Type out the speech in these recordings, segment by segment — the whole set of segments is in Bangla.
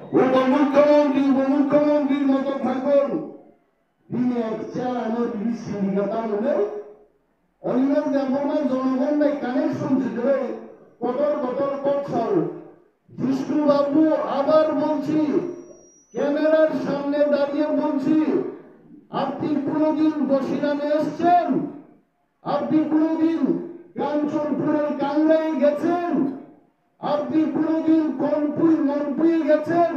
উপমুখ্যমন্ত্রীর মতো থাকুন তিনি এক চেয়ার সিন্ডিকেটা হলে অনিমেষ দেববর্মার জনগণ নাই কানেকশন ছিল কতর কতর কথাও বিষ্ণুবাবু আবার বলছি ক্যামেরার সামনে দাঁড়িয়ে বলছি আপনি কোনদিন বসিরামে এসছেন আপনি কোনদিন কাঞ্চনপুরের কাংড়ায় গেছেন আপনি কোনদিন মনপুই গেছেন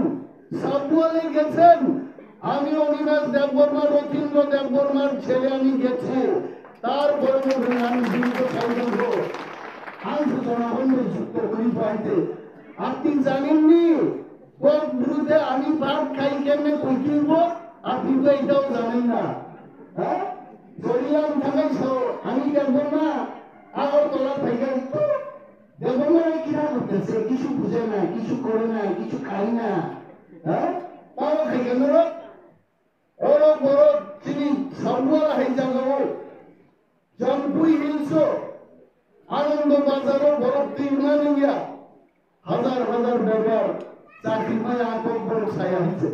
সাবুয়ালে গেছেন আমি অনিমেষ দেববর্মা রথীন্দ্র দেববর্মার ছেলে আমি গেছি তারপরে আমি জীবিত সংগ্রহ আজ জনগণের যুক্ত করি পাইতে আপনি জানেননি কোন বিরুদ্ধে আমি ভাত খাই কেমনে কই কিনব আপনি তো এটাও জানেন না হ্যাঁ জড়িয়াম থাকাই আমি দেববর্মা আগরতলা থেকে দেববর্মা কিনা করতেছে কিছু বুঝে না কিছু করে না কিছু খাই না হ্যাঁ তাও খাই কেন ওর বড় তিনি সর্বরা হয়ে যাবো জম্পুই হিলস আনন্দ বাজারও বড় তীর্ণা নিয়া হাজার হাজার ব্যাপার চাকরি পায় আকবর ছায়া হয়েছে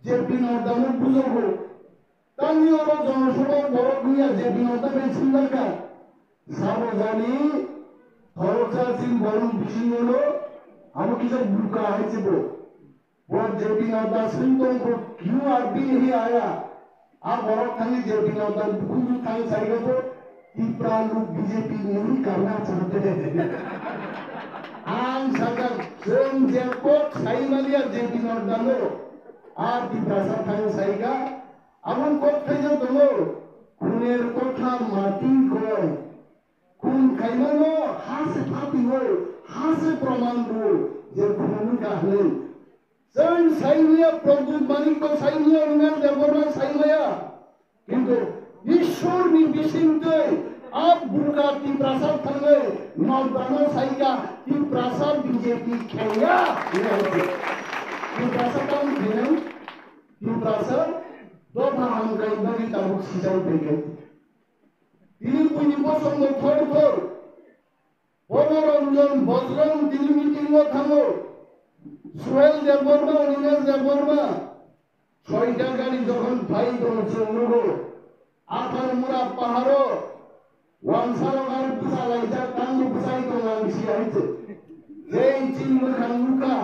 যে বিনোদনের বুঝব তাই ওরা জনসভা বড় নিয়া যে বিনোদন পেয়েছিল দরকার সাবধানী খরচা সিং বরং বেশি হলো আমি কিছু বুকা হয়েছে वो जे বিনোদন सिंह तो क्यों अभी नहीं आया आप बड़ो खाली जे বিনোদন खुद खाली चाहिए तो तीसरा लोग बीजेपी नहीं करना चाहते हैं आम सरकार स्वयं जेको सही मालिया जे বিনোদন আর तीसरा खाली सही का अमन को खाइयो तो খুনের কথা মাটি কয় খুন খাইমানো হাসে ফাটি হয় হাসে প্রমাণ হয় যে খুন কাহলে Sen saymaya প্রভু মানিক সাইনিয়া অনিমেষ দেববর্মা সাইমায়া কিন্তু ঈশ্বর নির্বিচিন্তে আপ বুকা কি প্রাসাদ থাকলে নবদানো সাইকা কি প্রাসাদ বিজেপি খেয়া কি প্রাসাদ কাম খেলেন কি প্রাসাদ দফা হামকাই বাড়ি তাবুক সিজাই পেকে তিনি পুঁজি পছন্দ থর থর বনরঞ্জন বজরং তিনি মিটিংও থামো সোহেল দেববর্মা অনিমেষ দেববর্মা ছয়টা গাড়ি যখন ভাই ধরছে অনুরো আঠার মুরা পাহাড় ওয়ানসার গাড়ি পিছালাই যা কাঙ্গু পিছাই তো নামছি আইছে যেই চিহ্ন খাঙ্গুকা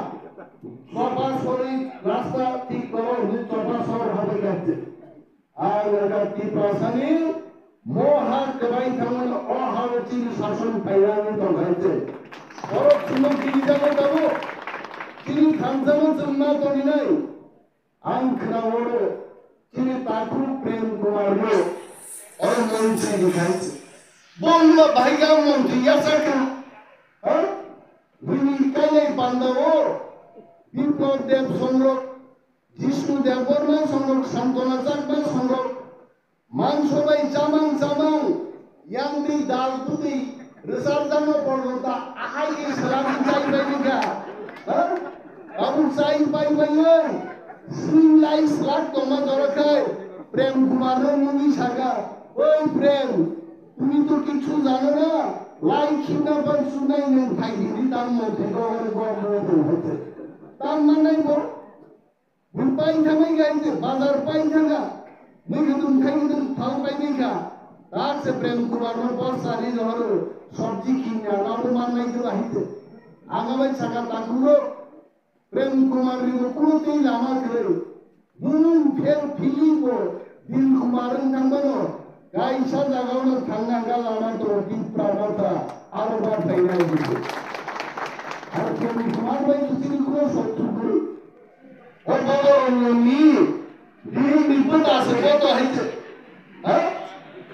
চপা শরীর রাস্তা ঠিক করো চপা শহর হবে গেছে আর ওটা কি প্রশাসনী মোহা কবাই থামন অহারচির শাসন পাইরানি তো হয়েছে বড় চুমক কি যাবো যাবো তিনি খানজামান জন্মা তরি নাই আংখরা ওড়ো তিনি তাকু প্রেম কুমার লো और মন্ত্রী দেখাইছে বললো ভাইগা মন্ত্রী ইয়াসাকা হ্যাঁ ভূমি কালে বান্ধব বিপ্লব দেব সংরক জিষ্ণু দেববর্মা সংরক শান্তনা চাকমা সংরক মানসবাই জামাং জামাং ইয়াংদি দাল তুতি রেসার জানো পড়লতা আহাই ইসলাম চাই বাইনিকা হ্যাঁ আবু চাই পাই বাইয়ে সিংলাই স্লাট তোমা দরকার প্রেম কুমারের মুনি সাগা ওই প্রেম তুমি তো কিছু জানো না লাই খিনা পান শুনাই নেন খাই দিদি তার মধ্যে গড়ে গড়ে হচ্ছে তার মানে পাই থামাই গাইছে বাজার পাই থাকা মুই কিন্তু খাই কিন্তু ফাল পাই নাই খা তার সে প্রেম কুমারের পর সারি ধর সবজি কিনা নাও মান নাই তো আহিতে আগাবাই সাগা তাকুরো প্রেম কুমারের কোনতেই লামা খেলে নুন ফের ফিলিব দিল কুমারের নাম্বারও গাইসা জাগানো থাঙ্গা গাল আমার তো দিন প্রাণতা আরো বার তাই নাই দিছে আর প্রেম কুমার ভাই তুমি কোন শত্রু করি ও বড় অন্যনি দিন বিপদ আছে কত হইছে হ্যাঁ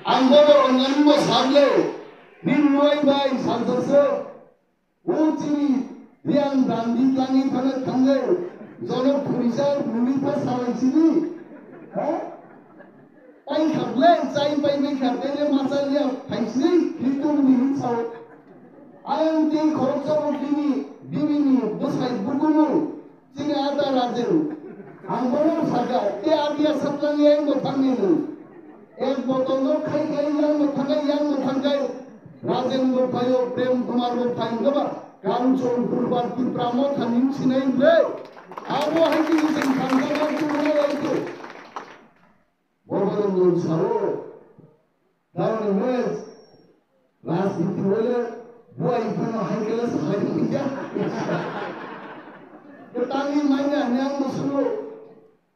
আঙ্গর অন্যন্য সামলে নির্ময় ভাই সান্তোষ ও চিনি রিয়াং গান্ধী লাঙি ফলে থাঙ্গে জনক পুলিশের ভূমিকা চালাইছিলি হ্যাঁ পাই খাবলে চাই পাই নাই খাবলে মাসালিয়া খাইছিলি কিন্তু নিহিত চাও আয়ন তিন খরচা বকিনি বিবিনি বসাই বুকুমু চিনি আদা রাজের আঙ্গরের সাগা তে আদিয়া সাতলানি আই মথাঙ্গি এক বোতল খাই খাই ইয়াং মথাঙ্গাই রাজেন্দ্র ভাইও প্রেম কুমার ভাই গবা কাঞ্চনপুর বাতি প্রামথা নিমছিনাই রে Abo haji sing bangsa Tunggal itu. Bogor Saro. Dalam mes রাজনীতি হলে buai pernah hangkela sehari dia. Ketangi mainnya yang musuh.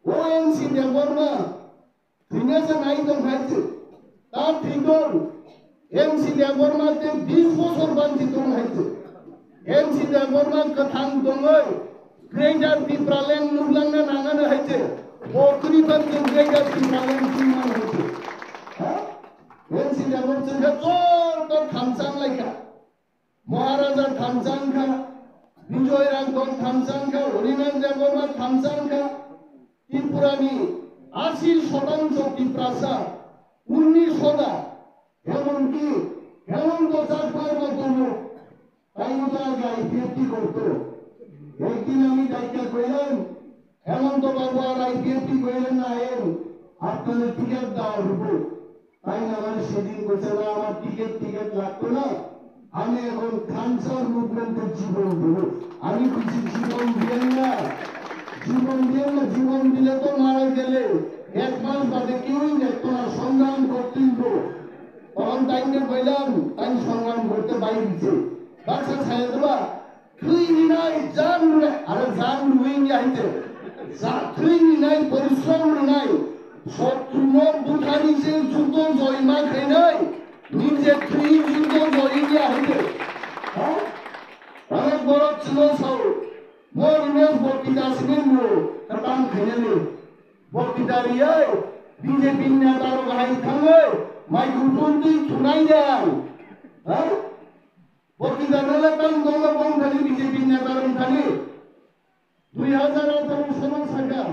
ONC dia borna. Ternyata naik dong haji. Tak tinggal. MC dia borna te 20 বছর banci dong haji. MC dia borna ketang dongoy. Greater Tipralen nulangna nangana haji. Bokri banci Greater Tipralen cuman haji. MC dia borna jor to thamsang laika. Maharaja thamsang ka. বিজয় রাঙ্গন থামসাঙ্কা হরিনাথ দেববর্মা থামসাঙ্কা ত্রিপুরানি 80% ত্রিপ্রাসা 19 এমনকি হেমন্ত চাকমার মতো লোক তাই মতো আগে আইপিএফটি করতো একদিন আমি দায়িত্ব কইলাম হেমন্ত বাবু আর আইপিএফটি কইলেন না আপনাদের টিকিট দেওয়া হবো তাই না আমার সেদিন বলছে না আমার টিকিট লাগতো না আমি এখন ক্যান্সার মুভমেন্টের জীবন দেব আমি কিছু জীবন দিলেন না জীবন দিলে তো মারা গেলে 1 মাস বাদে কেউই দেখতো না সংগ্রাম করতেই তো তখন তাইকে কইলাম তাই সংগ্রাম করতে বাইরেছে বাচ্চা ছায়া দেবা তুই নাই জান আরে জান রুই যাইতে তুই নাই পরিশ্রম নাই শত্রুর বুঠানিছে যুদ্ধ জয়মা খাই নাই নিজে তুই যুদ্ধ জয়িয়া হইতে অনেক বড় ছিল সব মোর ইমেজ বক্তৃতা ছিলেন কাম খেলে বক্তৃতারিয়ে বিজেপি নেতার ভাই থাঙ্গে মাইক্রোফোন তুই শুনাই দেন বক্তৃতা নেলে কাম দঙ্গ বং খালি বিজেপি নেতার খালি 2018 সাল সরকার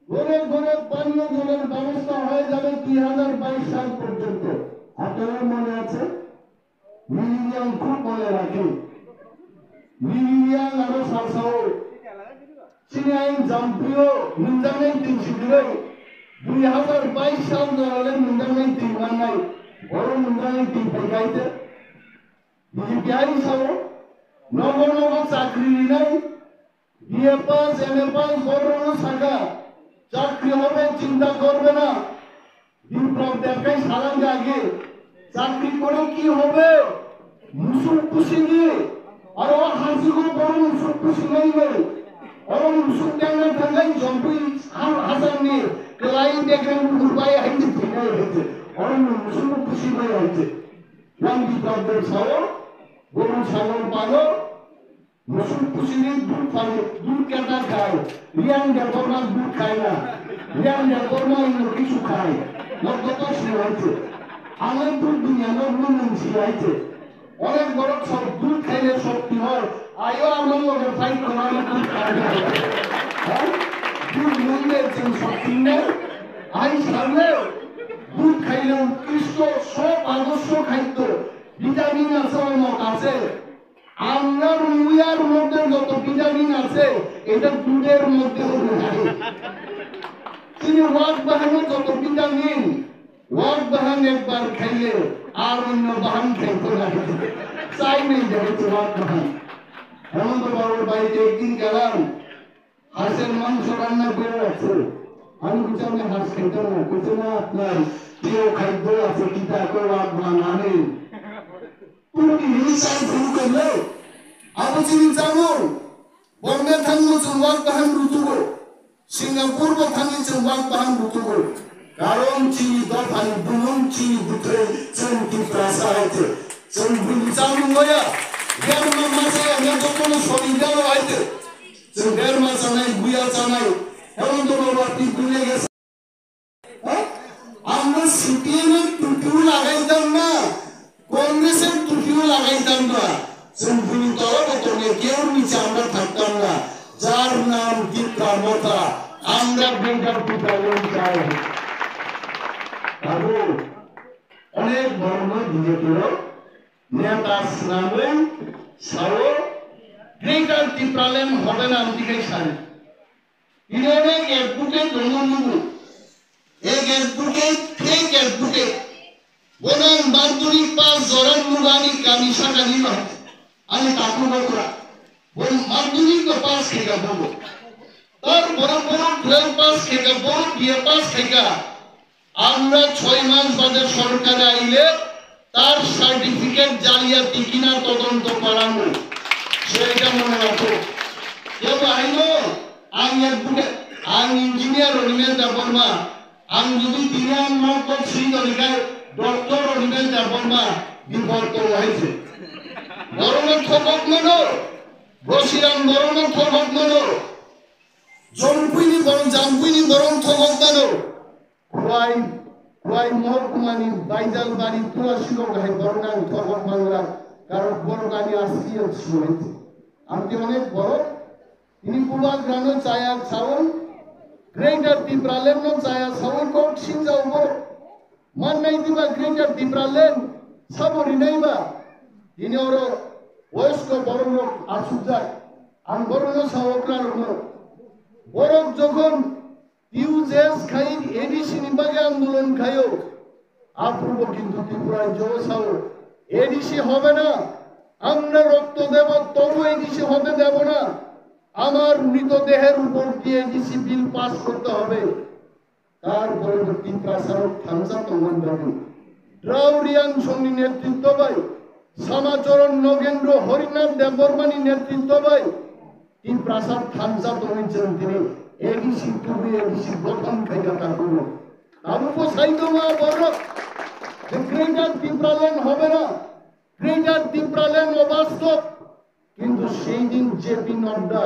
ঘরে ঘরে পানীয় জলের ব্যবস্থা হয়ে যাবে 2022 সাল পর্যন্ত আপনাদের মনে আছে মিলিনিয়াম খুব মনে রাখি মিলিনিয়াম আরো সাসাও সিনিয়াইন জাম্পিও মুন্দানাই তিনশিদিরে 2022 সাল ধরে মুন্দানাই তিনবার নাই বড় মুন্দানাই তিন পড়াইতে বিজেপি আই সাও নগর চাকরি নাই বিএ পাস এমএ পাস বড় শাখা চাকরি হবে চিন্তা করবে না বিপ্লব দেখাই সারাঙ্গে আগে চাকরি করে কি হবে মুসুক খুশি নিয়ে আর ও হাসি করে বড় মুসুক খুশি নেই আর মুসুক টাঙ্গা টাঙ্গাই জম্পুই হাসান নিয়ে ক্লাইন্ট দেখেন ঘুরবাই হাইতে ফিরে হয়েছে আর মুসুক খুশি হয়ে হয়েছে নাম বিপ্লবের সাও গরু ছাগল পালো মুসুক খুশি নিয়ে দুধ পালে দুধ কেটা খায় রিয়াং দেবর্মা দুধ খায় না রিয়াং দেবর্মা অন্য কিছু খায় লজ্জত শুরু হয়েছে আমার দুধ দুনিয়া নগ্ন শিখাইছে অনেক বড় সব দুধ খাইলে শক্তি হয় আয়ো আমার মনে ফাইট করার দুধ খাই দুধ মূল্যের যে শক্তি নেই আই সামনে দুধ খাইলে উৎকৃষ্ট সব আদর্শ খাদ্য ভিটামিন আছে অনেক আছে আপনার মুয়ার মধ্যে যত ভিটামিন আছে এটা দুধের মধ্যে নাই তিনি ওয়াক বাহানের যত ভিটামিন ওয়াক বাহান একবার খাইলে আর অন্য বাহান খাইতে না চাই নেই যাবে ওয়াক বাহান হেমন্ত বাবুর বাড়িতে একদিন গেলাম হাঁসের মাংস রান্না করে রাখছে আমি কিছু আমি হাঁস খেতে না কিছু না আপনার প্রিয় খাদ্য আছে কিতা করে ওয়াক বাহান আনেন তুমি হিংসায় ভুল করলে আবু চিনি জানো বম্বে থাঙ্গু ওয়াক বাহান রুতুগো সিঙ্গাপুর থাঙ্গি ওয়াক বাহান রুতুগো কারণ চিনি দফানি বুনুন চিনি বুথে চন্তি প্রাসা হয়েছে চন্তি চালু হইয়া দেড় মাসে আমি যখন শরীর গেল হয়েছে দেড় মাস নাই বুয়া চানাই এমন তো বাবা আপনি ভুলে গেছে আমরা সিপিএমের টুপিও লাগাইতাম না কংগ্রেসের টুপিও লাগাইতাম না চন্তি তলবতনে কেউ নিচে আমরা থাকতাম না যার নাম দীপা মতা আমরা বেকার পিতালেন চাই বাবু অনেক বড় বিজেপির নেতা নামলেন সাও গ্রেটার টিপ্রালেন হবে না দিকে সারি ইনারে এডভোকেট দনমুগু এক এডভোকেট ফেক এডভোকেট বনাম বারদুরি পাস জরান মুগানি কামিশা কানি না আমি তাকু বকরা বল মারদুরি কে পাস কেগা বলো তার বড় বড় 12 পাস থেকে বড় বিএ পাস থেকে আমরা 6 মাস বাদে সরকারে আইলে তার সার্টিফিকেট জালিয়াতি কিনা তদন্ত করানো সেটা মনে রাখো কেউ আইনো আমি অ্যাডভোকেট আমি ইঞ্জিনিয়ার অনিমেল দেববর্মা আমি যদি তিনি আমার তো শ্রীদলিকায় ডক্টর অনিমেল দেববর্মা বিপদ হয়েছে গরমের থবক মানো বসিরাম গরমের থবক মানো জম্পুইনি বরং জাম্পুইনি বরং থবক মানো খুয়াই মহকুমানি বাইজাল বাড়ি তুলাসিল গায়ে বরগান থবক মানলাম কারণ বরগানি আসি হয়েছে আপনি অনেক বড় তিনি পূর্বাগ্রানো চায়া ছাউন গ্রেটার ত্রিপুরালেন নো চায়া ছাউন কোট সিংজাও বড় মান নাই দিবা গ্রেটার ত্রিপুরালেন সাবরি নাইবা তিনি ওর বয়স্ক বড় লোক আসুক যায় আন বড় সাহকরার বড় যখন ইউজেস খাই এডিসি নিবাগে আন্দোলন খাইও অপূর্ব কিন্তু ত্রিপুরায় জোসাও এডিসি হবে না আমরা রক্ত দেব তবু এডিসি হবে দেব না আমার মৃতদেহের উপর দিয়ে এডিসি বিল পাস করতে হবে তার পরবর্তী প্রসারক থামসা তমন বাবু দ্রাউরিয়ান সঙ্গী নেতৃত্ব ভাই সমাচরণ নগেন্দ্র হরিনাথ দেববর্মানি নেতৃত্ব ভাই এই প্রসাদ থামসা তমিছেন তিনি এডিসি টুবি এডিসি গঠন খাইয়া থাকুন তারপর সাইতো মা বড় গ্রেটার ত্রিপুরালেন হবে না গ্রেটার ত্রিপুরালেন অবাস্তব কিন্তু সেই দিন জেপি নড্ডা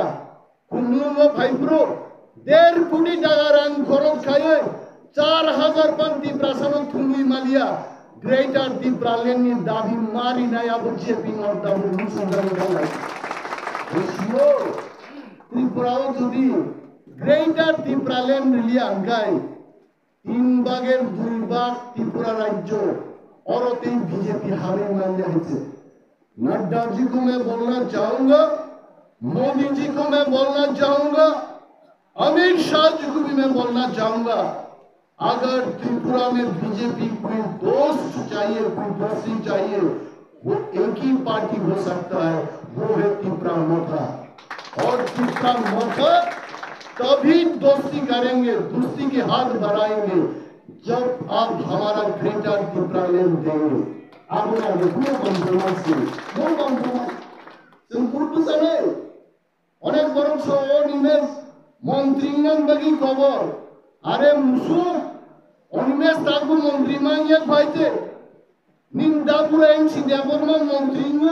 কুন্নুম ভাইব্রো 1.5 কোটি টাকা রাং খরচ খাইয়ে 4000 পান্তি প্রাসাদ থুমুই মালিয়া গ্রেটার ত্রিপুরালেন নি দাবি মারি নাই আবু জেপি নড্ডা মুসলমান গালাই ত্রিপুরাও যদি গ্রেটার ত্রিপুরালেন লিয়া আঙ্গাই 3 ভাগের 2 ভাগ ত্রিপুরা রাজ্য औरतें बीजेपी हारे मान जाए नड्डा जी को मैं बोलना चाहूंगा मोदी जी को मैं बोलना चाहूंगा अमित शाह जी को भी मैं बोलना चाहूंगा अगर त्रिपुरा में बीजेपी कोई दोस्त चाहिए कोई दोस्ती चाहिए वो एक ही पार्टी हो सकता है वो है त्रिपुरा मोथा और त्रिपुरा मोथा तभी दोस्ती करेंगे दोस्ती के हाथ बढ़ाएंगे जब आप हमारा ग्रेटर त्रिपुरालेन देंगे आप no compromise no compromise simple साने অনেক বড় শহর ইমেজ মন্ত্রীঙ্গন বাকি খবর আরে মুসু অনিমেষ তাকু মন্ত্রী মাইয়া খাইতে নিন্দাপুরে এনসি দেববর্মা মন্ত্রীঙ্গ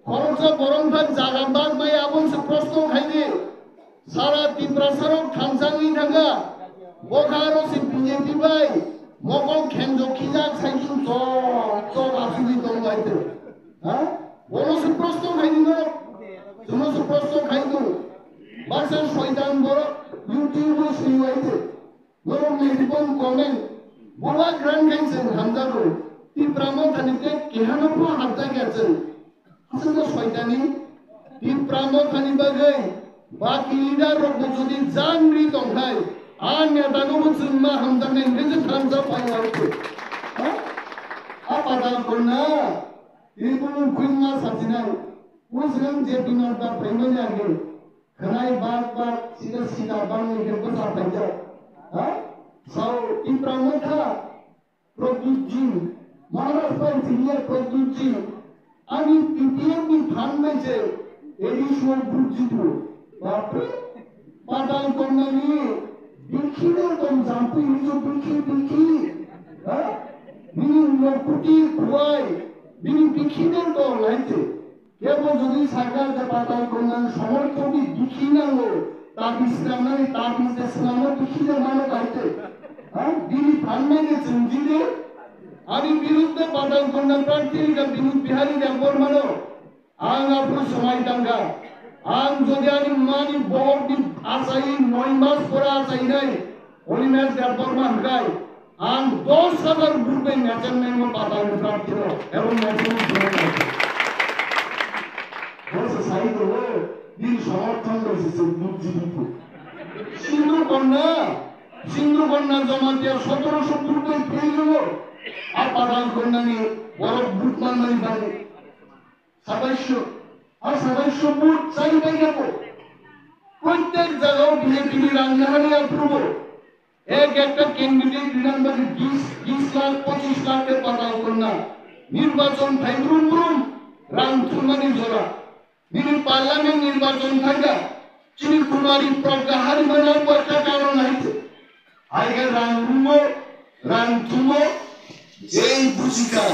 খরচ বরং ভাগ জাগা বাগ মাই আবন সে প্রশ্ন খাইদে সারা ত্রিপুরা সরক থানসাঙ্গি থাঙ্গা বখারো সে বিজেপি ভাই মকল খেঞ্জো খিজা সাইকিং তো আসুলি দঙ্গাইতে হ্যাঁ বলো সে প্রশ্ন খাইদিন তুমি সে প্রশ্ন খাইদু বাসের শয়তান বড় ইউটিউবে শুইতে বড় মেরিবন কমেন্ট বড় গ্রান্ড গাইছেন হামদারো ত্রিপুরামো থানিতে কেহানো হাতটা গেছেন আসলে শয়তানি ত্রিপুরামো থানি বাগে বাকি লিডার রকম যদি জানরি দঙ্গাই আর নেতানো মুসলমান হামদার নেই যে থামসা পাইছে হ্যাঁ আপাদা করনা ত্রিপুরা কুইমা সাজিনা मुस्लिम जेपी नोटा प्रेमी जागे खनाई बात सीधा सीधा बांग्ले के बता पंजा हाँ सौ इब्राहिम था प्रोड्यूसी महाराष्ट्र इंजीनियर प्रोड्यूसी आगे पीपीएम की फांड में जे एडिशनल प्रोड्यूसी तो बापरे पाताल करना नहीं दिखी ना तुम जानते हो जो दिखी हाँ बिनी लोकुटी खुआई बिनी दिखी ना तो लाइटे কেবল যদি সরকার যে পাতাল কল্যাণ সমর্থকই দুঃখী না হলো তার ইসলাম নাই তার মধ্যে ইসলামের দুঃখীদের মানে পাইতে হ্যাঁ দিদি ফান্ডে গেছেন দিদি আমি বিরুদ্ধে পাতাল কল্যাণ প্রার্থী বিনোদ বিহারী দেববর মানো আং আপনার সময় দাঙ্গা আং যদি আমি মানি বহুত দিন আসাই 9 মাস পরে আসাই নাই অনিমেষ দেববর মান গাই আং 10,000 গ্রুপে ন্যাচার নেই পাতাল প্রার্থী এবং ন্যাচার সাইডে দিন সমর্থন করেছে বুদ্ধিজীবী সিন্ধু কন্যা জমা দিয়ে 1700 গ্রুপে পেয়ে গেল আর পাঠান কন্যা নিয়ে বড় গ্রুপ মানমানি পারে 2700 আর 2700 বুট চাই পাই গেল প্রত্যেক জায়গায় বিজেপি রাজধানী অ্যাপ্রুভ এক একটা ক্যান্ডিডেট বিধানবাদী 20 লাখ 25 লাখের পাতাও করনা নির্বাচন ফাইব্রুম ব্রুম রাম থুমানি জোড়া তিনি পার্লামেন্ট নির্বাচন থাকা চিনি কুমারী প্রজ্ঞাহারি মানার একটা কারণ আছে আগে রাম থুমো এই বুঝিকা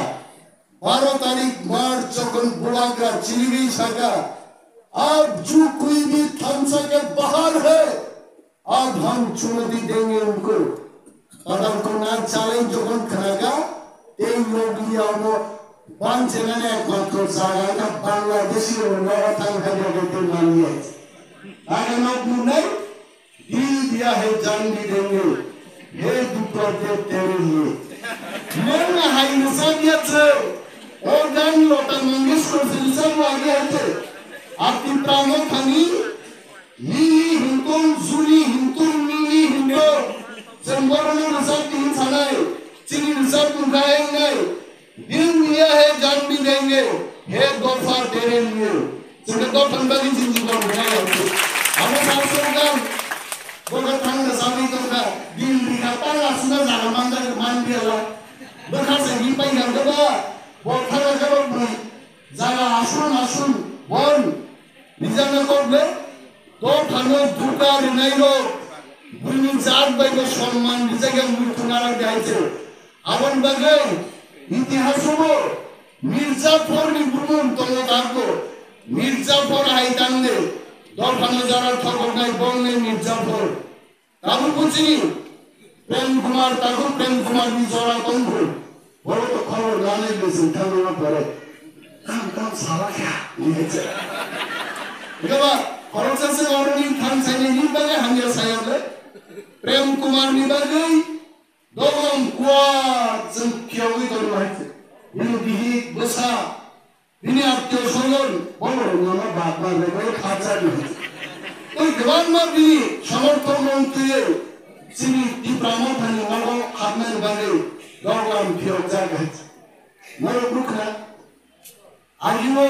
12 तारीख मार्च যখন बुलाकर चिली सका अब जो कोई भी थामसा के बाहर है अब हम चुनौती देंगे उनको पता को ना चले যখন খাগা এই লোক ইয়ানো বাঞ্চেনে একমাত্র জায়গা না বাংলাদেশি নরথান খাগা মানিয়ে আগে লোক মুনে दिल दिया है जान भी देंगे हे दुपरते तेरे लिए मैं high नसाबियत organ Lota Mangeshkar Silsar आगे है आपकी प्राणों खानी लीली हिंदुन जुली हिंदुन लीली हिंदू संबरण रसाब तीन साना है चिनी रसाब उगाएंगे दिल दिया है जान भी देंगे हे गोफा तेरे लिए सुने तो ठंडी जिंदगी को बनाया हमें सासों का बोलते हैं रसाबी तो का दिल दिखाता है असना जाना मांगा मान दिया ला बखा से ही पाई हम जब বর্তমানে জবাব যারা আসুন বল নিজামে করবে তো থানো দুকার নাইলো বুনি জাত বাইবে সম্মান নিজেকে মৃত্যু নারা দেখাইছে আবন বাগে ইতিহাস হবো মির্জাফর নি বুনুন তোমরা থাকবো মির্জাফর হাইতান্দে দরখানো যারা ঠকর নাই বলনে মির্জাফর তাবু বুঝিনি প্রেম কুমার নি জরা কঙ্গু বড় তো খবর জানাই গেছে উঠানোর পরে কাম সালা কে নিয়েছে এবা খরচ আছে অরনি খান সাইনে নিবাগে হামিয়া সায়ালে প্রেম কুমার নিবাগে দগম কুয়া জম কিয়ই দরু হইছে ইনি বিহি বসা ইনি আত্মীয় স্বজন বড় নাম বাবা লেগে খাঁচা দিয়েছে ওই দেওয়ান মাবি সমর্থন মন্ত্রী চিনি তীব্রামো থানি বড় আপনার বাগে দরগাম ফিরে জায়গা মনে বুকরা আইও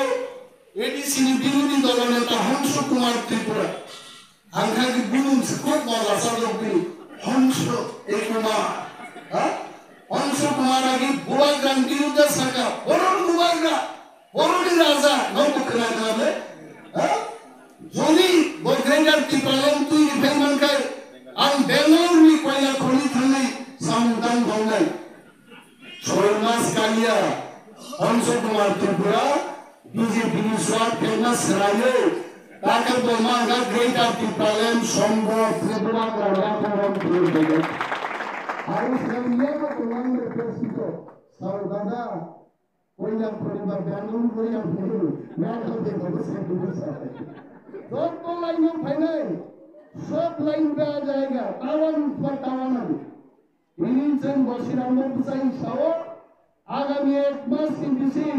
এডিসিনি বিরোধী দলের নেতা হংস কুমার ত্রিপুরা আঙ্খাকি বুলুম খুব মজা সরবি হংস এই কুমার হংস কুমার আগে বুয়াগ্রাম বিরুদ্ধে সাকা বড় বুয়াগ্রা বড়ি রাজা নবুকরা নামে যদি বগ্রেন্ডার ত্রিপুরাম তুই ফেমান খায় আন বেঙ্গল নি কয়লা খনি থানে সামদান গঙ্গাই Sormas Kalia, Onso Kumar Tripura, BJP Swat Famous Rayo, Takar Bomanga Great of the Palam, Sombo, Tripura, Karatam, Tripura. I was never to one the Pesito, Saudada, William Kuriba, Banun, William Puru, man of the Side. Don't go like no finance, short line Bajaga, Tawan for Tawana. ইনিছেন Bashir Ahmad Hussain সহ আগামী 1 মাস সিং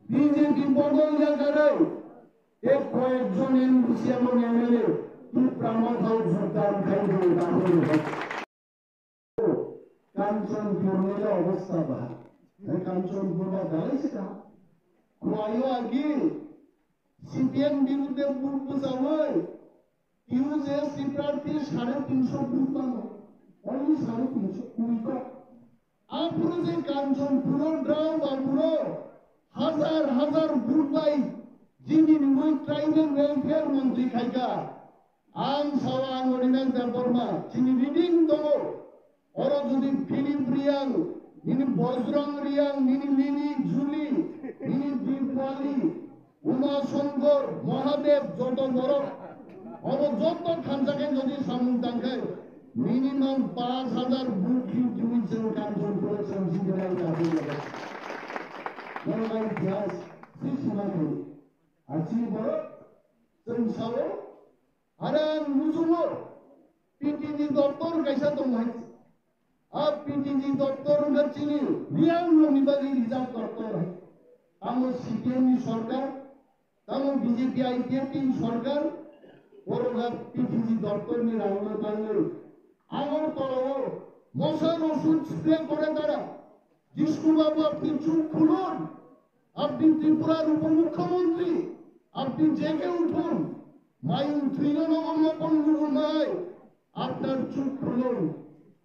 বিজেপি বদল জায়গায় এক কয়েকজন এমপি এবং এমএলএ তুই প্রামাণ হও যোগদান করবে তাহলে কাঞ্চনপুরের অবস্থা বা কাঞ্চনপুর দাঁড়াইছে না কোয়াইও আগে সিপিএম বিরুদ্ধে পূর্ব সময় ইউজেসি প্রার্থী 350 বুথ পানো only 350 आपरो जे कांचन पुरो ड्राम बापुरो हजार बुट by Jini Nimay tribal welfare मंत्री खाइका आम सावां ओरिनां देबरमा जिनि रिडिं दङो अरो जुदि फिलिप रियां निनि बजरं रियां निनि लिनि जुली निनि दीपाली उमा शंकर महादेव जत बड़ अरो जत खानजाके जदि सामुदांखाय minimum 5000 book you tuition কাঞ্চন করেছেন জিন্দেলাই কাজে লাগে নরমাল ক্লাস 6 মান্থ আছি বড় সংসাও আরে মুজুমো পিটিজি দপ্তর কাইসা তো নাই আপ পিটিজি দপ্তর গচিনি রিয়াং নিবাদি রিজার্ভ দপ্তর আমো সিপিএম সরকার তামো বিজেপি আইপিএফ সরকার ওরগা পিটিজি দপ্তর নি রাউনা বাংলা আমার তরো মশার ওষুধ স্প্রে করে তারা জিসকু বাবু আপনি চুপ খুলুন আপনি ত্রিপুরার উপমুখ্যমন্ত্রী আপনি জেগে উঠুন মাইন ত্রিজন অন্য নাই আপনার চুপ খুলুন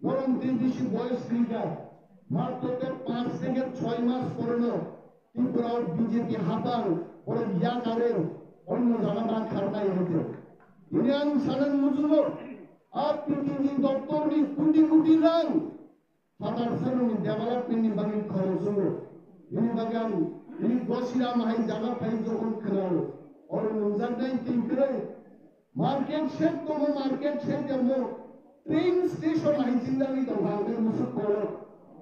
বরং বেশি বয়স লিডার মাত্র 5 থেকে 6 মাস পুরনো ত্রিপুরার বিজেপি হাতার পরে ইয়াকারের অন্য জায়গা খারনাই হতে ইউনিয়ন সালেন মুজুলো আপনি তিনি দপ্তর নি কোটি কোটি রাং ফাটার সালনি ডেভেলপমেন্ট নি বাকি খরচ হলো ini bagian ini gosira mahai jaga pai jokon khenalo or nunjak nai tinkre market shed komo market shed demo train station hai jindagi to bangde musuk koro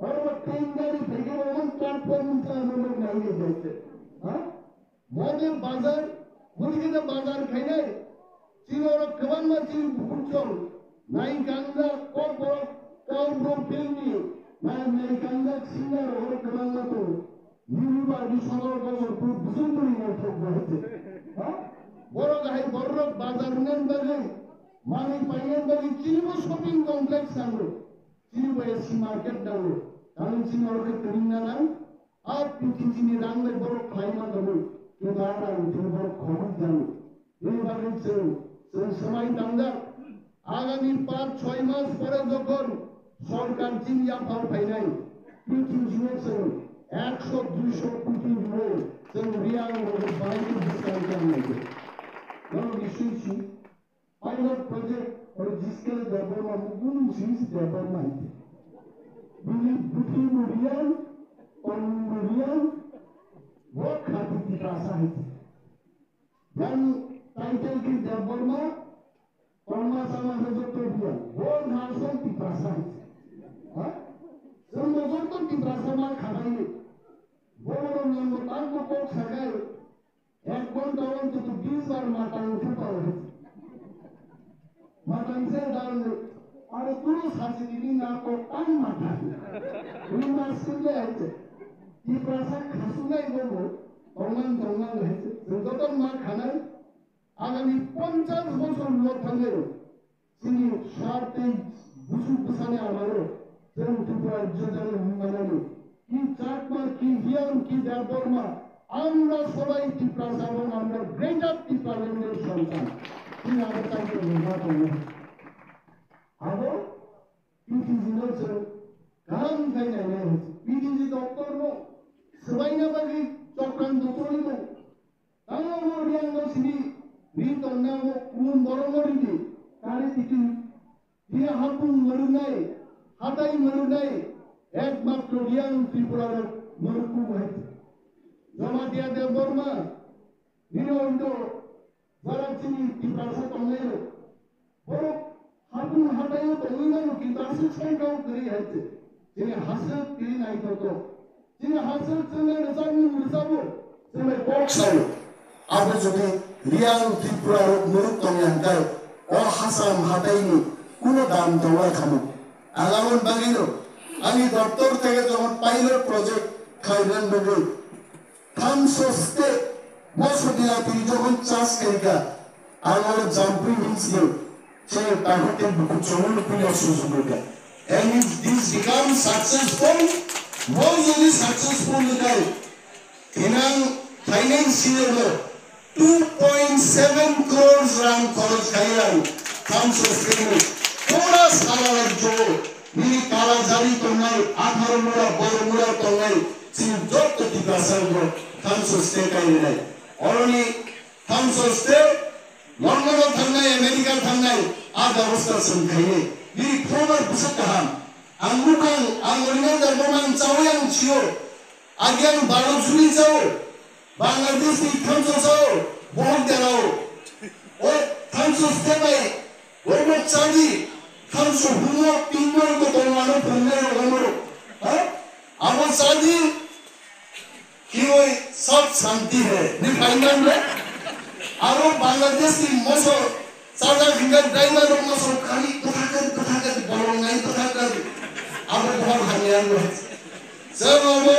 or train gari bhege on platform ta amon nai jaite ha mode bazar mulke da bazar khaine chilor kaban ma chil bhutchol nai ganga ko boro ko bro pelni nai ganga singar or kaban ma to নির্বাচনী সদর খুব বুঝুন না হচ্ছে বড় গাই বড় বাজার নেন বাগে মানি পাইয়ের বাগে চিনিবো শপিং কমপ্লেক্স আনলো চিনিবো এসি মার্কেট ডালো কারণ চিনিবো তরিনা না আর চিনি রান্নার বড় খাইমা দেবো কিন্তু আর তুমি বড় খবর জানো এইভাবে সময় দামদার আগামী 5-6 মাস পরে যখন সরকার চিনিয়া পাও পাই নাই কিন্তু জিনিস 100-200 কোটি euro sen real over buying discount करने के हम विशेष पायलट प्रोजेक्ट और जिसके डेवलपमेंट मुकुन चीज डेवलपमेंट बिली बुटी रियल और रियल वो खाती की भाषा है यानी टाइटल की डेवलपमेंट और मासामा जो तो दिया वो नासों की भाषा है हाँ सब लोगों तो की भाषा में खाएंगे বড় নম্বর তারপর কোক সাগায় 1 ঘন্টা অন্তত 20 বার মাথা উঠে পাওয়া মাথা নিচে দাঁড়ানো আর পুরো সাথে দিদি না কো কান মাথা উনি মাস করলে আছে কি প্রাসা খাসু নাই বলবো অনলাইন হয়েছে যত মা খানায় আগামী 50 বছর লোক থাকলে তিনি সাথে বুঝু বুঝানে আমারও যেমন ত্রিপুরার যোজনা মানানো কি চাকমা কি হিয়াম কি দেববর্মা আমরা সবাই ত্রিপুরা সাবন আমরা গ্রেটার ত্রিপুরাল্যান্ডের সন্তান তিনি আমাদের তাকে নির্বাচন আরো পিটিজি নছে কারণ তাই না পিটিজি দপ্তর নো সবাই না বাকি চক্রান্ত চলিত তাও মরিয়াঙ্গ সিনি রিত অন্যান্য কোন বড় মরিদি তারে তিটি দিয়ে হাতুন মরু নাই হাতাই মরু নাই একমাত্র রিয়াং ত্রিপুরার মরকু হয়েছে জমাতিয়া দেব বর্মা নিরন্ত যারা চিনি ত্রিপুরা তঙ্গের বড় হাতুন হাটাইও তঙ্গিনানো কিন্তু আসল সংখ্যাও করি হয়েছে তিনি হাসল তিনি নাই কত তিনি হাসল চলে রেজানি মুরসাবো চলে বক্সাও আবার যদি রিয়াং ত্রিপুরার মরক তঙ্গায় ও হাসাম হাটাইনি কোনো দাম দেওয়া খামো আগামন বাগিনো আমি দপ্তর থেকে যখন পাইলট প্রজেক্ট খাইলেন বলে খাম সস্তে মসদিয়া তিনি যখন চাষ করিকা আমার জাম্পিং হিলসে সে তাহতে চমন প্রিয় সুযোগটা and if this becomes successful more really successful guy inang financial 2.7 crores rand খরচ খাইলাম খাম সস্তে পুরা সারা রাজ্য Ini kala jari tongai, 18 mura, boro mura tongai, sini jokto di pasar go, Council State kai nai. Oroni Council State, London thangai, America thangai, ada hosta sun kai nai. Ini khobar busuk kaham. Angbukan, angorinan darboman cawang cio, agian baro juli cao, Bangladesh di Council cao, bohong derao. Oh Council State bai, ormo candi. Council humo pinggul ko tolmano pernero gamoro, हाँ? आवाज शादी कि वो सब शांति है, नहीं फाइनल में, आरो बांग्लादेश की मौसो सादा फिंगर ड्राइवर मौसो खाली कथा कर बोलोंगाई कथा कर, आरो बहुत हानियान है, सब वो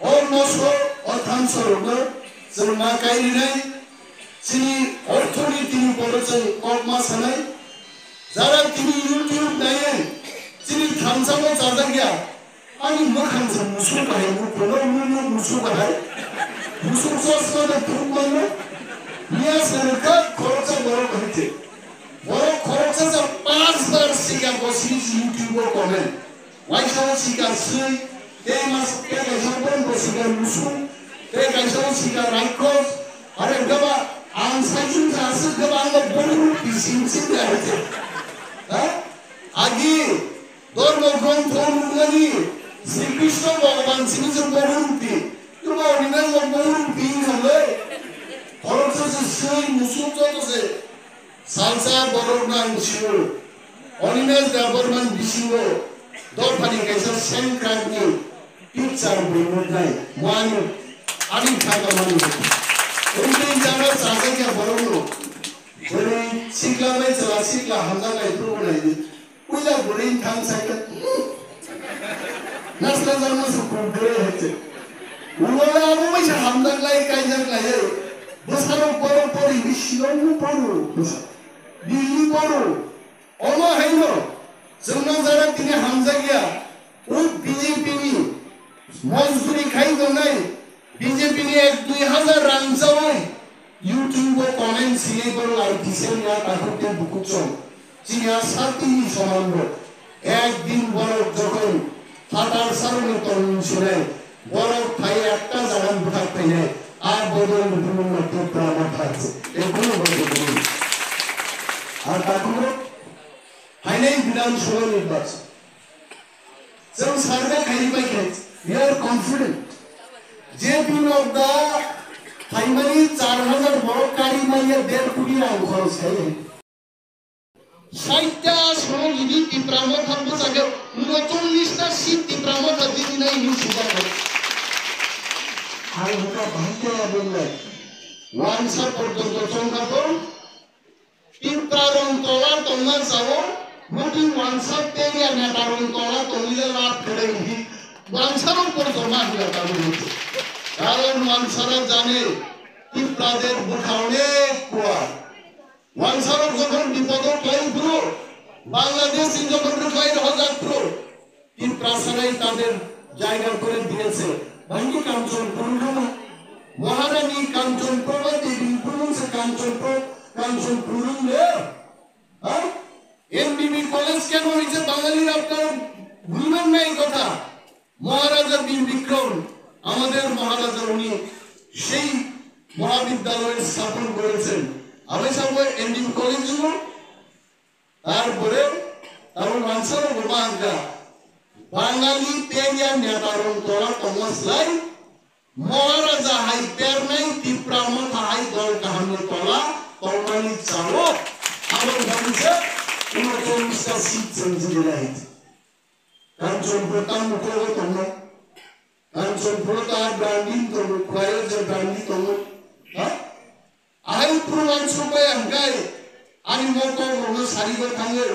और मौसो और council लोग सब माकाई नहीं, सिनी authority बोलो चल कोर्ट मास है যারা তিনি ইউটিউব দেন তিনি খামসামো চার্জার গিয়া আমি মুখামসা মুসু কাহে মুখলো মুসু কাহে মুসু সস করে ফুক মারলো মিয়া সরকা খরচা বড় হয়েছে বড় খরচা যে 5 বার সিগা বসি ইউটিউব কমেন্ট ওয়াইসা সিগা সুই এই মাস কে গাইসাবন বসিগা মুসু কে গাইসা সিগা রাইকস আরে গবা আন সাইজুন আছে গবা আঙ্গ বড় পিসিন সিগা হয়েছে হ্যাঁ আগে ধর্মগ্রন্থ অনুযায়ী শ্রীকৃষ্ণ ভগবান শ্রীকৃষ্ণ বহুরূপী তোমার অনিমেষ বহুরূপী হলে খরচ সেই মুসুল চলছে সালসা বড়নাং ছিল অনিমেষ দেববর্মান বিশিব দরফানি কাইসা সেন কাগনি পিকচার বইমত নাই মানি আনি থাকা মানি ওই জানা সাজাকে বড়নো ওই সিকলা বাই চলা সিকলা হামদা নাই প্রবনাই উলা বড়িন থাং সাইকে নাসলা জানা সুকুর করে হচ্ছে উলা আবু মাইসা হামদা লাই কাইজাক লাই বসারো বড় পরি বিশ্বরঙ্গ পড়ো দিল্লি পড়ো অমা হাইল जोंना जारा दिनै हामजा गया उ बीजेपी नि मजदुरी खाइ दंनाय बीजेपी नि 2000 रां जावै यूट्यूब कमेन्ट सिले बर लाई दिसेया ताकते बुकुचो जिया सातिनि समान একদিন বড় যখন ফাটার সারণে তরুণ শুনে বড় ভাই একটা জাগান থাকতে নেই আর বদল বিভিন্ন প্রোগ্রাম থাকছে এগুলো বদল আর তারপরে হাইনাই বিধানসভা নির্বাচন जों सार्भे खालामबाय we are confident যে বিনোদা ফাইনালি 4000 বড় গাড়ি মাইয়া 1.5 কোটি টাকা খরচ হয় 60টা সহযোগী টিপ্রামো থাকবো আগে 39টা সিট টিপ্রামো দিদি নাই নিউজটা আর ওটা ভাঙতে বললে ওয়ানসা পর্যন্ত সংখ্যা টিপ্রারং তোলা তোমরা যাও মোটি ওয়ানসা তেরিয়া নেতারং তোলা তোলিলে লাভ করে হি ওয়ানসার উপর জমা হয়ে যাবে কারণ ওয়ানসারা জানে টিপ্রাদের বুঠা অনেক কুয়া ওয়ানসার যখন বিপদ ক্লাইম পুরো বাংলাদেশ যখন রুফাই হাজার পুরো টিপ্রাসারাই তাদের জায়গা করে দিয়েছে ভাঙ্গি কাঞ্চন পূর্ণমা মহারানী কাঞ্চন প্রভা দেবী পুরুষ কাঞ্চন পুরুলে এমবিবি কলেজ কেন হয়েছে বাঙালির আপনারা ভুলবেন না এই কথা মহারাজা বীর বিক্রম আমাদের মহারাজা উনি সেই মহাবিদ্যালয় স্থাপন করেছেন আমি সবাই এমবিবি কলেজ হলো তারপরে তারপর মানসার বাংলা বাঙালি পেরিয়া নেতারং তোলা তমসলাই মহারাজা হাই পেরনাই টিপ্রামো হাই দল কাহানি তোলা তলমানি চালো আমার ভাবছে 39টা সিট চেঞ্জ হয়েছে কাঞ্চন প্রতাপ মুখে তোমরা কাঞ্চন প্রতাপ ব্রান্ডিং তোমরা খয়ের যে ব্রান্ডিং তোমরা হ্যাঁ আই প্রমাণ সুপায় আমগাই আমি মতো মনে সারিব থাঙ্গে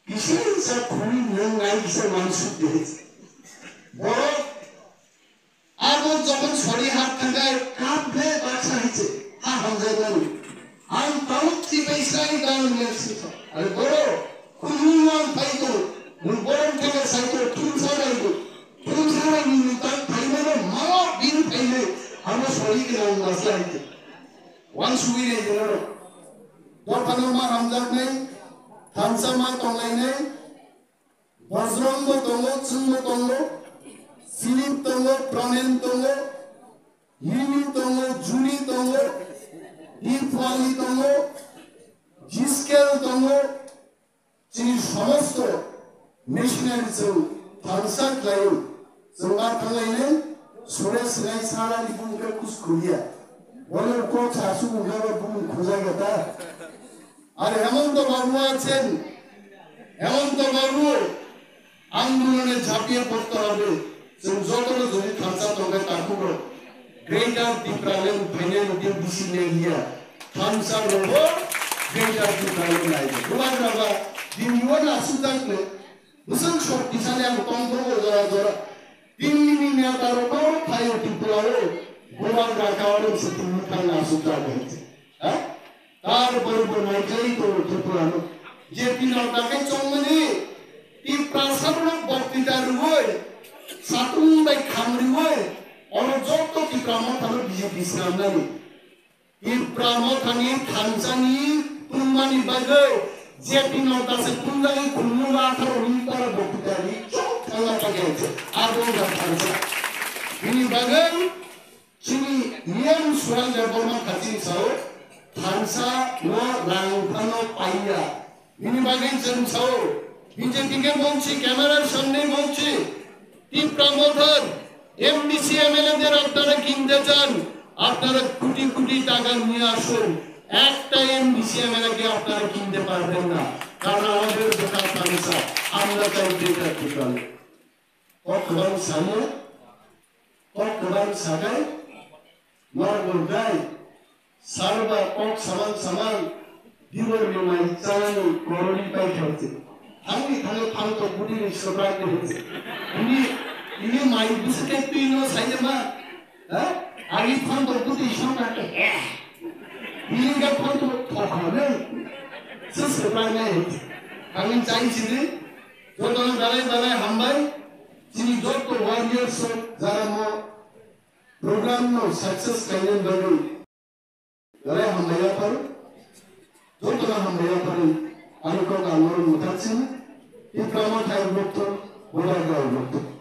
কিসের সা খুনি নিয়ম নাই কিসের মানুষ দিয়েছে বড় আগো যখন ছড়ি হাত থাঙ্গায় কাঁপবে বাচ্চা হয়েছে হ্যাঁ হামজাই আম পাউতি পয়সাই দান নিয়েছি আরে বড় কুনুমান পাইতো মুন বড় থেকে সাইতো তুই সারাই নি তার ফাইনালে মাও বিন ফাইলে আমরা ছড়ি গেলাম বাসা হইতে ওয়ান সুবিরে দিল দরকানো মা হামজাক নাই থামসা মা তলাই নাই বজ্রঙ্গ তঙ্গ চুঙ্গ তঙ্গ সিলিপ তঙ্গ প্রণেন তঙ্গ হিমি তঙ্গ জুনি তঙ্গ ইফালি তঙ্গ জিস্কেল তঙ্গ চিনি সমস্ত মেশিনারি চৌ থামসা ক্লাইও চৌবা থাংলাইনে সরে সিলাই সারা লিপুনকে কুছ খুলিয়া বলে কো ছাসু উঠাবে বুম খোঁজা গেতা আর হেমন্ত বাবু আছেন হেমন্ত বাবু আন্দোলনে ঝাঁপিয়ে পড়তে হবে যত যদি থামসা তবে তাকে গ্রেটার টিপ্রালেন ফাইনাল দিয়ে দিছি নেগিয়া থামসা রবো গ্রেটার টিপ্রালেন লাইবে তোমার বাবা দিন ইওনা সুদাকলে মুসল শক্তিশালী আমি তন্ত্র জরা 3 মিনিট নেতা রবো ফাইও টিপ্রালে গোলাম রাখাওয়ার সাথে মুখানা সুদাক হয়েছে হ্যাঁ তারপরে মাইকাই তো ত্রিপুরানো যে পিনটাকে চঙ্গনি টিপ্রাসাবলো বক্তৃতার হই সাতুন বাই খামরি হই অনযত টিপ্রামো তার বিজেপি সামনে Ibramo thani thansani tumani bagai jepi nota se tungai kununga tharo nitara bokutari chok thanga pagete agonga thansa ini bagai chini yem suran deborma kacing sao thansa no langpano paiya ini bagai jem sao inje tingge বলছি ক্যামেরার সামনে বলছি Ibramo thar MBC MLA দের আপনারা কিনতে চান আপনারা কোটি কোটি টাকা নিয়ে আসুন একটা এমবিসি এমএলএ কে আপনারা কিনতে পারবেন না কারণ আমাদের দোকান থানসা আমরা তাই ডেটা টোটাল কতবার সামনে কতবার সাগাই মারবল গাই সারবা কক সমান সমান দিবর বিমাই চালানো করোড়ি পাই খাচ্ছে আমি তাহলে ফালতো কোটি সবাই হচ্ছে ini mai biscuit pino saja mah, hari pun berputih sama ini kan pun terkonek, sesuatu kami cari sini, jodoh balai hambai, sini jodoh warriors zara mau program no sukses kalian baru, balai hambai apa, jodoh hambai apa, anu kau kalau mutat sini, Ibramo thai betul, boleh gak betul.